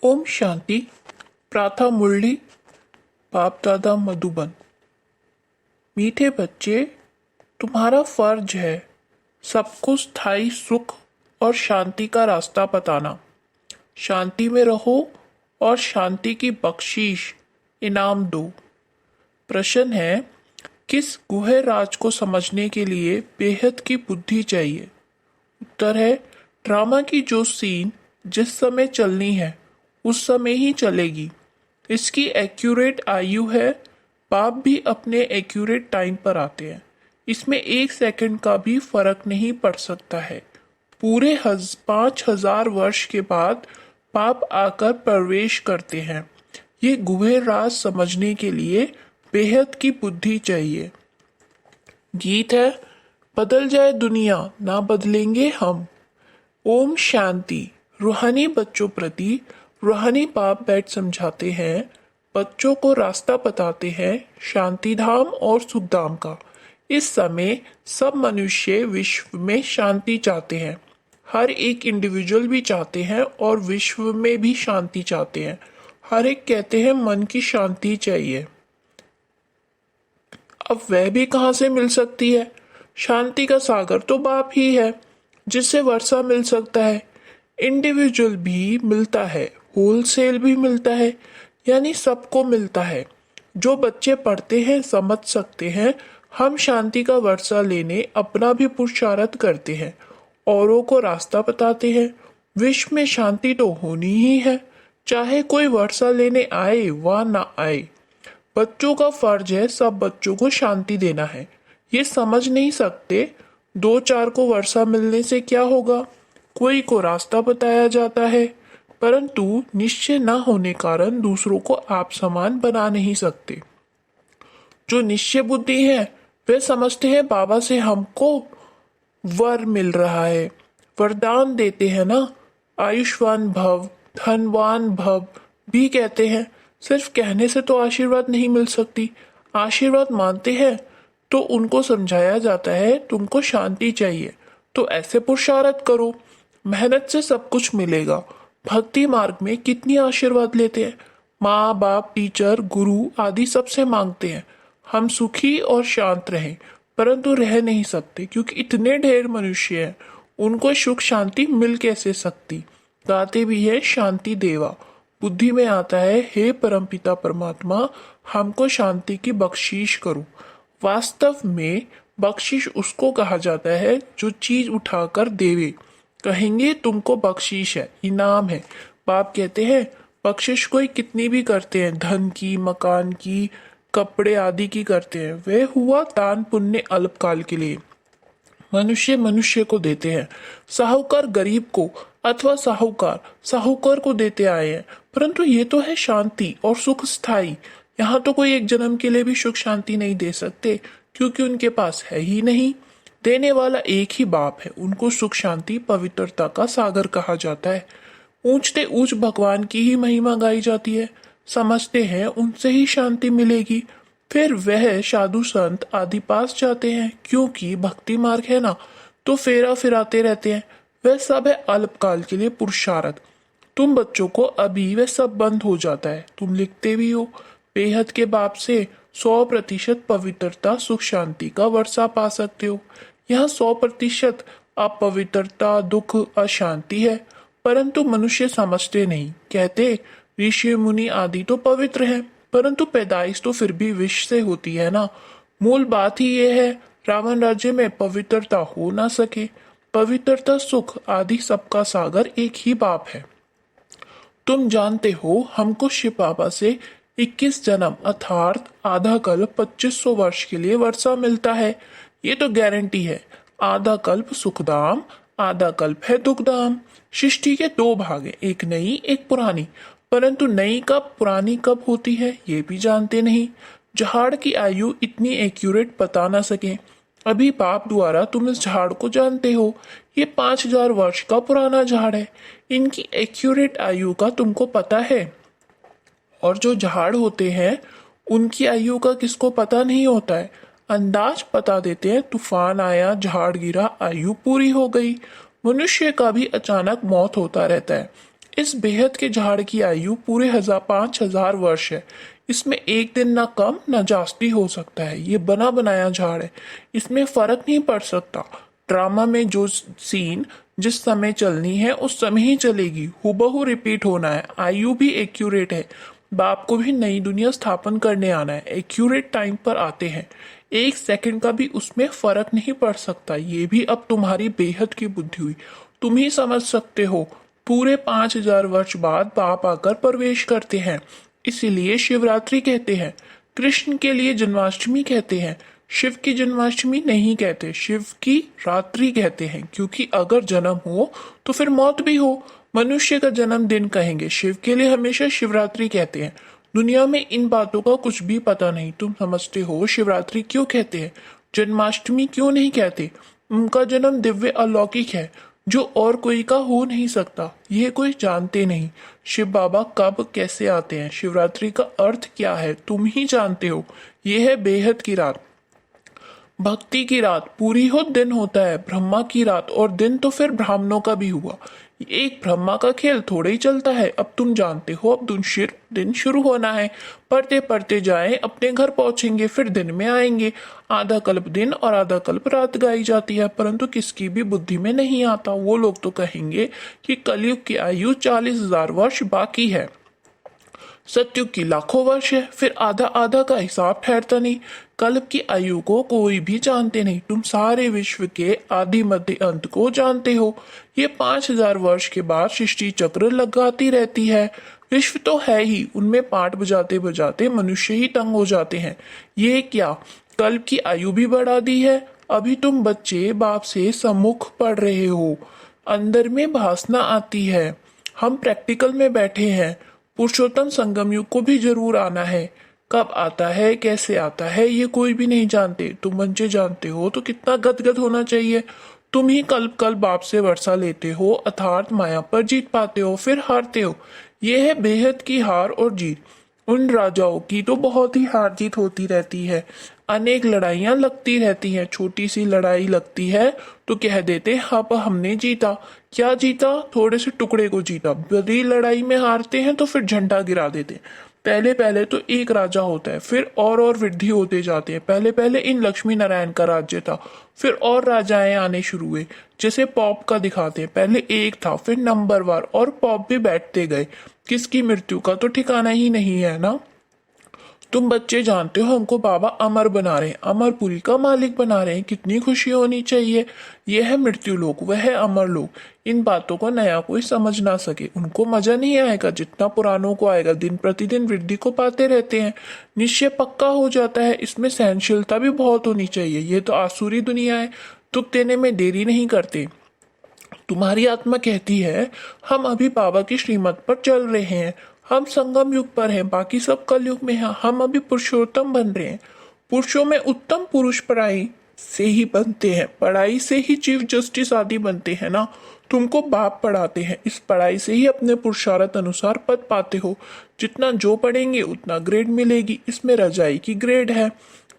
ओम शांति। प्रातः मुरली। बाप दादा मधुबन। मीठे बच्चे, तुम्हारा फर्ज है सबको स्थायी सुख और शांति का रास्ता बताना। शांति में रहो और शांति की बख्शीश इनाम दो। प्रश्न है, किस गुह्य राज को समझने के लिए बेहद की बुद्धि चाहिए? उत्तर है, ड्रामा की जो सीन जिस समय चलनी है उस समय ही चलेगी। इसकी एक्यूरेट आयु है। बाप भी अपने एक्यूरेट टाइम पर आते हैं। इसमें 1 सेकंड का भी फर्क नहीं पड़ सकता है। पूरे 5000 वर्ष के बाद बाप आकर प्रवेश करते हैं। ये गुह्य राज समझने के लिए बेहद की बुद्धि चाहिए। गीत है, बदल जाए दुनिया ना बदलेंगे हम। ओम शांति। रूहानी बच्चों प्रति रूहानी बाप बैठ समझाते हैं, बच्चों को रास्ता बताते हैं शांति धाम और सुखधाम का। इस समय सब मनुष्य विश्व में शांति चाहते हैं। हर एक इंडिविजुअल भी चाहते हैं और विश्व में भी शांति चाहते हैं। हर एक कहते हैं मन की शांति चाहिए। अब वह भी कहाँ से मिल सकती है? शांति का सागर तो बाप ही है, जिससे वर्षा मिल सकता है। इंडिविजुअल भी मिलता है, होलसेल भी मिलता है, यानी सबको मिलता है। जो बच्चे पढ़ते हैं समझ सकते हैं। हम शांति का वर्षा लेने अपना भी पुरुषार्थ करते हैं, औरों को रास्ता बताते हैं। विश्व में शांति तो होनी ही है, चाहे कोई वर्षा लेने आए व ना आए। बच्चों का फर्ज है सब बच्चों को शांति देना है। ये समझ नहीं सकते 2-4 को वर्षा मिलने से क्या होगा। कोई को रास्ता बताया जाता है, परंतु निश्चय न होने कारण दूसरों को आप समान बना नहीं सकते। जो निश्चय बुद्धि है वे समझते हैं बाबा से हमको वर मिल रहा है, वरदान देते हैं ना। आयुष्मान भव, धनवान भव भी कहते हैं। सिर्फ कहने से तो आशीर्वाद नहीं मिल सकती। आशीर्वाद मानते हैं तो उनको समझाया जाता है तुमको शांति चाहिए तो ऐसे पुरुषार्थ करो, मेहनत से सब कुछ मिलेगा। भक्ति मार्ग में कितनी आशीर्वाद लेते हैं। माँ बाप, टीचर, गुरु आदि सबसे मांगते हैं हम सुखी और शांत रहें, परंतु रह नहीं सकते क्योंकि इतने ढेर मनुष्य हैं, उनको सुख शांति मिल कैसे सकती। गाते भी है शांति देवा। बुद्धि में आता है, हे परमपिता परमात्मा हमको शांति की बख्शीश करो। वास्तव में बख्शीश उसको कहा जाता है जो चीज उठाकर देवे। कहेंगे तुमको बख्शीश है, इनाम है। बाप कहते हैं बख्शिश कोई कितनी भी करते हैं, धन की, मकान की, कपड़े आदि की करते हैं, वह हुआ दान पुण्य अल्पकाल के लिए। मनुष्य मनुष्य को देते हैं। साहूकार गरीब को अथवा साहूकार को देते आए हैं, परंतु ये तो है शांति और सुख स्थायी। यहाँ तो कोई एक जन्म के लिए भी सुख शांति नहीं दे सकते क्योंकि उनके पास है ही नहीं। देने वाला एक ही बाप है। उनको सुख शांति पवित्रता का सागर कहा जाता है। ऊंचते ऊंच भगवान की ही महिमा गाई जाती है। समझते हैं उनसे ही शांति मिलेगी। फिर वह साधु संत आदि पास जाते हैं, क्योंकि भक्ति मार्ग है ना, तो फेरा फिराते रहते हैं। वह सब है अल्पकाल के लिए पुरुषार्थ। तुम बच्चों को अभी वह सब बंद हो जाता है। तुम लिखते भी हो, बेहद के बाप से 100% पवित्रता सुख शांति का वर्षा पा सकते हो। यहाँ 100% अपवित्रता, दुख, अशांति है, परंतु मनुष्य समझते नहीं। कहते ऋषि मुनि आदि तो पवित्र हैं, परंतु पैदाइश तो फिर भी विष से होती है ना। मूल बात ही ये है, रावण राज्य में पवित्रता हो ना सके। पवित्रता, सुख आदि सबका सागर एक ही बाप है। तुम जानते हो हमको शिव बाबा से 21 जन्म अर्थात आधा कल्प 2500 वर्ष के लिए वर्षा मिलता है। ये तो गारंटी है। आधा कल्प सुखधाम, आधा कल्प है दुखधाम। सृष्टि के 2 भाग हैं, एक नई एक पुरानी, परंतु नई कब पुरानी कब होती है ये भी जानते नहीं। झाड़ की आयु इतनी एक्यूरेट बता ना सके। अभी बाप द्वारा तुम इस झाड़ को जानते हो, ये 5000 वर्ष का पुराना झाड़ है। इनकी एक्यूरेट आयु का तुमको पता है। और जो झाड़ होते हैं उनकी आयु का किसको पता नहीं होता है। अंदाज बता देते हैं, तूफान आया, झाड़ गिरा, आयु पूरी हो गई। मनुष्य का भी अचानक मौत होता रहता है। इस बेहद के झाड़ की आयु पूरे 5,000 वर्ष है। इसमें एक दिन ना कम ना जास्ती हो सकता है। ये बना बनाया झाड़ है, इसमें फर्क नहीं पड़ सकता। ड्रामा में जो सीन जिस समय चलनी है उस समय ही चलेगी, हूबहू रिपीट होना है। आयु भी एक्यूरेट है। बाप को भी नई दुनिया स्थापन करने आना है, एक्यूरेट टाइम पर आते हैं। एक सेकंड का भी उसमें फर्क नहीं पड़ सकता। ये भी अब तुम्हारी बेहद की बुद्धि हुई, तुम ही समझ सकते हो। पूरे 5,000 वर्ष बाद बाप आकर प्रवेश करते हैं, इसीलिए शिवरात्रि कहते हैं। कृष्ण के लिए जन्माष्टमी कहते हैं, शिव की जन्माष्टमी नहीं कहते, शिव की रात्रि कहते हैं। क्योंकि अगर जन्म हो तो फिर मौत भी हो। मनुष्य का जन्मदिन कहेंगे, शिव के लिए हमेशा शिवरात्रि कहते हैं। दुनिया में इन बातों का कुछ भी पता नहीं। तुम समझते हो शिवरात्रि क्यों कहते हैं, जन्माष्टमी क्यों नहीं कहते? उनका जन्म दिव्य अलौकिक है, जो और कोई का हो नहीं सकता। ये कोई जानते नहीं। शिव बाबा कब कैसे आते हैं, शिवरात्रि का अर्थ क्या है, तुम ही जानते हो। यह है बेहद की रात, भक्ति की रात। पूरी हो दिन होता है ब्रह्मा की रात, और दिन तो फिर ब्राह्मणों का भी हुआ। एक ब्रह्मा का खेल थोड़ा ही चलता है। अब तुम जानते हो, अब दिन शुरू होना है। पढ़ते पढ़ते जाए, अपने घर पहुंचेंगे, फिर दिन में आएंगे। आधा कल्प दिन और आधा कल्प रात गाई जाती है, परंतु किसकी भी बुद्धि में नहीं आता। वो लोग तो कहेंगे कि कलयुग की आयु 40,000 वर्ष बाकी है, सतयुग की लाखों वर्ष है। फिर आधा आधा का हिसाब ठहरता नहीं। कल्प की आयु को कोई भी जानते नहीं। तुम सारे विश्व के आदि मध्य अंत को जानते हो। ये 5,000 वर्ष के बाद सृष्टि चक्र लगाती रहती है। विश्व तो है ही, उनमें पाठ बजाते बजाते मनुष्य ही तंग हो जाते हैं। ये क्या, कल्प की आयु भी बढ़ा दी है? अभी तुम बच्चे बाप से सम्मुख पढ़ रहे हो, अंदर में भासना आती है। हम प्रैक्टिकल में बैठे हैं। पुरुषोत्तम संगम युग को भी जरूर आना है। कब आता है, कैसे आता है, ये कोई भी नहीं जानते। तुम बच्चे जानते हो तो कितना गदगद होना चाहिए। तुम ही कल्प कल्प बाप से वर्षा लेते हो, अर्थात माया पर जीत पाते हो, फिर हारते हो। ये है बेहद की हार और जीत। उन राजाओं की तो बहुत ही हार जीत होती रहती है। अनेक लड़ाइयां लगती रहती हैं। छोटी सी लड़ाई लगती है तो कह देते अब हमने जीता। क्या जीता? थोड़े से टुकड़े को जीता। बड़ी लड़ाई में हारते हैं तो फिर झंडा गिरा देते। पहले पहले तो एक राजा होता है, फिर और वृद्धि होते जाते हैं। पहले पहले इन लक्ष्मी नारायण का राज्य था, फिर और राजाएं आने शुरू हुए। जैसे पॉप का दिखाते हैं, पहले एक था, फिर नंबरवार और पॉप भी बैठते गए। किसकी मृत्यु का तो ठिकाना ही नहीं है ना। तुम बच्चे जानते हो हमको बाबा अमर बना रहे हैं, अमरपुरी का मालिक बना रहे हैं। कितनी खुशी होनी चाहिए। यह है मृत्यु लोक, वह है अमर लोक। इन बातों को नया कोई समझ ना सके, उनको मजा नहीं आएगा जितना पुरानों को आएगा। दिन प्रतिदिन वृद्धि को पाते रहते हैं, निश्चय पक्का हो जाता है। इसमें सहनशीलता भी बहुत होनी चाहिए। ये तो आसुरी दुनिया है, दुख देने में देरी नहीं करते। तुम्हारी आत्मा कहती है हम अभी बाबा की श्रीमत पर चल रहे हैं, हम संगम युग पर हैं, बाकी सब कलयुग में हैं। हम अभी पुरुषोत्तम बन रहे हैं। पुरुषों में उत्तम पुरुष पढ़ाई से ही बनते हैं, पढ़ाई से ही चीफ जस्टिस आदि बनते हैं ना। तुमको बाप पढ़ाते हैं, इस पढ़ाई से ही अपने पुरुषार्थ अनुसार पद पाते हो। जितना जो पढ़ेंगे उतना ग्रेड मिलेगी। इसमें रजाई की ग्रेड है,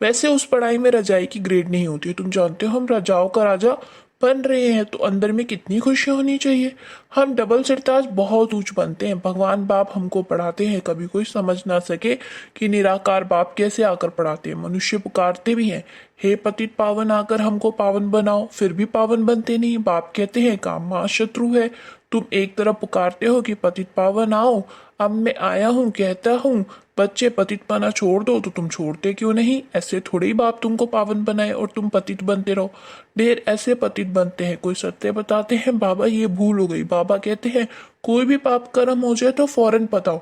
वैसे उस पढ़ाई में रजाई की ग्रेड नहीं होती। तुम जानते हो हम राजाओं का राजा बन रहे हैं, तो अंदर में कितनी खुशी होनी चाहिए। हम डबल सिरताज बहुत ऊंच बनते हैं। भगवान बाप हमको पढ़ाते हैं, कभी कोई समझ ना सके कि निराकार बाप कैसे आकर पढ़ाते हैं। मनुष्य पुकारते भी हैं, हे पतित पावन आकर हमको पावन बनाओ, फिर भी पावन बनते नहीं। बाप कहते हैं काम मां शत्रु है। तुम एक तरफ पुकारते हो कि पतित पावन आओ, अब मैं आया हूँ कहता हूँ बच्चे पतित पाना छोड़ दो, तो तुम छोड़ते क्यों नहीं? ऐसे थोड़े ही बाप तुमको पावन बनाए और तुम पतित बनते रहो। ढेर ऐसे पतित बनते हैं, कोई सत्य बताते हैं बाबा ये भूल हो गई। बाबा कहते हैं कोई भी पाप कर्म हो जाए तो फौरन बताओ।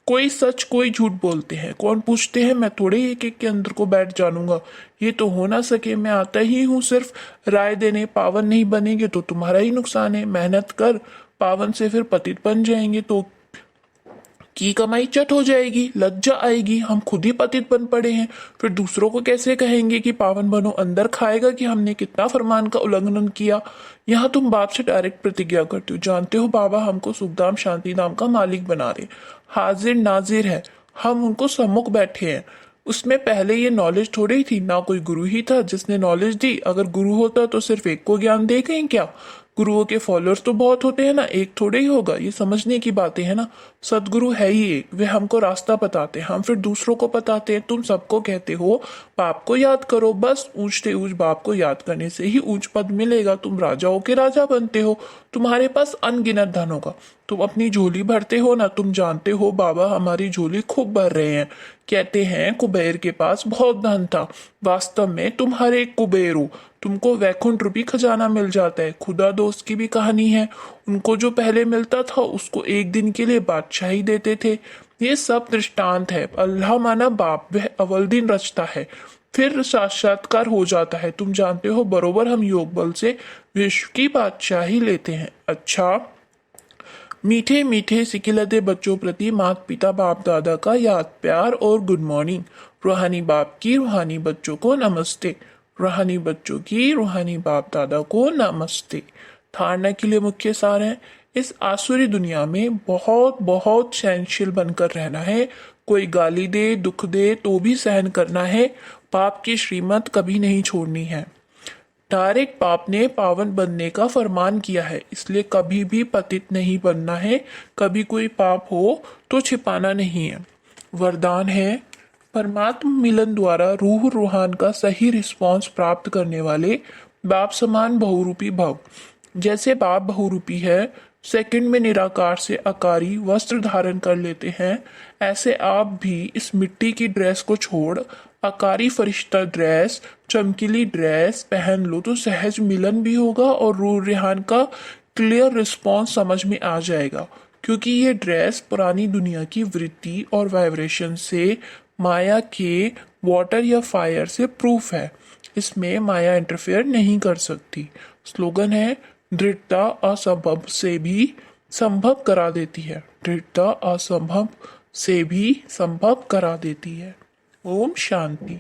कोई सच कोई झूठ बोलते हैं, कौन पूछते हैं? मैं थोड़े एक एक के अंदर को बैठ जानूंगा। ये तो हो ना सके, मैं आता ही हूँ सिर्फ राय देने। पावन नहीं बनेंगे तो तुम्हारा ही नुकसान है। मेहनत कर, पावन से फिर पतित बन जाएंगे तो की कमाई चट हो जाएगी, लज्जा आएगी। हम खुद ही पतित बन पड़े हैं, फिर दूसरों को कैसे कहेंगे कि पावन बनो? अंदर खाएगा कि हमने कितना फरमान का उल्लंघन किया। यहाँ तुम बाप से डायरेक्ट प्रतिज्ञा करते हो। जानते हो बाबा हमको सुखधाम शांति धाम का मालिक बना रहे, हाजिर नाजिर है। हम उनको सम्मुख बैठे हैं। उसमें पहले ये नॉलेज थोड़ी ही थी ना, कोई गुरु ही था जिसने नॉलेज दी। अगर गुरु होता तो सिर्फ एक को ज्ञान दे गए क्या? गुरुओं के फॉलोअर्स तो बहुत होते हैं ना, एक थोड़े ही होगा, ये समझने की बातें है ना। सदगुरु है ही एक, वे हमको रास्ता बताते हैं, हम फिर दूसरों को बताते हैं। तुम सबको कहते हो बाप को याद करो, बस ऊंचते ऊंच बाप को याद करने से ही ऊंच पद मिलेगा। तुम राजाओं के राजा बनते हो, तुम्हारे पास अनगिनत धन होगा। तुम अपनी झोली भरते हो ना, तुम जानते हो बाबा हमारी झोली खूब भर रहे हैं। कहते हैं कुबेर के पास बहुत धन था, वास्तव में तुम हर एक कुबेर हो। तुमको वैकुंठ रूपी खजाना मिल जाता है। खुदा दोस्त की भी कहानी है, उनको जो पहले मिलता था उसको एक दिन के लिए बादशाही देते थे। ये सब दृष्टांत है। अल्लाह माना बाप, वह अव्वल दिन रचता है, फिर साक्षात्कार हो जाता है। तुम जानते हो बरोबर हम योग बल से विश्व की बादशाही लेते हैं। अच्छा, मीठे मीठे सिकिलते बच्चों प्रति माता पिता बाप दादा का याद प्यार और गुड मॉर्निंग। रूहानी बाप की रूहानी बच्चों को नमस्ते। रूहानी बच्चों की रूहानी बाप दादा को नमस्ते। धारणा के लिए मुख्य सार है, इस आसुरी दुनिया में बहुत बहुत सहनशील बनकर रहना है। कोई गाली दे दुख दे तो भी सहन करना है। पाप की श्रीमत कभी नहीं छोड़नी है। डायरेक्ट पाप ने पावन बनने का फरमान किया है, इसलिए कभी भी पतित नहीं बनना है। कभी कोई पाप हो तो छिपाना नहीं है। वरदान है, परमात्मा मिलन द्वारा रूह रूहान का सही रिस्पांस प्राप्त करने वाले बाप समान बहुरूपी भव। जैसे बाप बहुरूपी है, सेकंड में निराकार से आकारी वस्त्र धारण कर लेते हैं, ऐसे आप भी इस मिट्टी की ड्रेस को छोड़ आकारी फरिश्ता ड्रेस, चमकीली ड्रेस पहन लो तो सहज मिलन भी होगा और रूह रेहान का क्लियर रिस्पॉन्स समझ में आ जाएगा। क्योंकि ये ड्रेस पुरानी दुनिया की वृत्ति और वाइब्रेशन से, माया के वाटर या फायर से प्रूफ है। इसमें माया इंटरफेयर नहीं कर सकती। स्लोगन है, दृढ़ता असंभव से भी संभव करा देती है। दृढ़ता असंभव से भी संभव करा देती है। ओम शांति।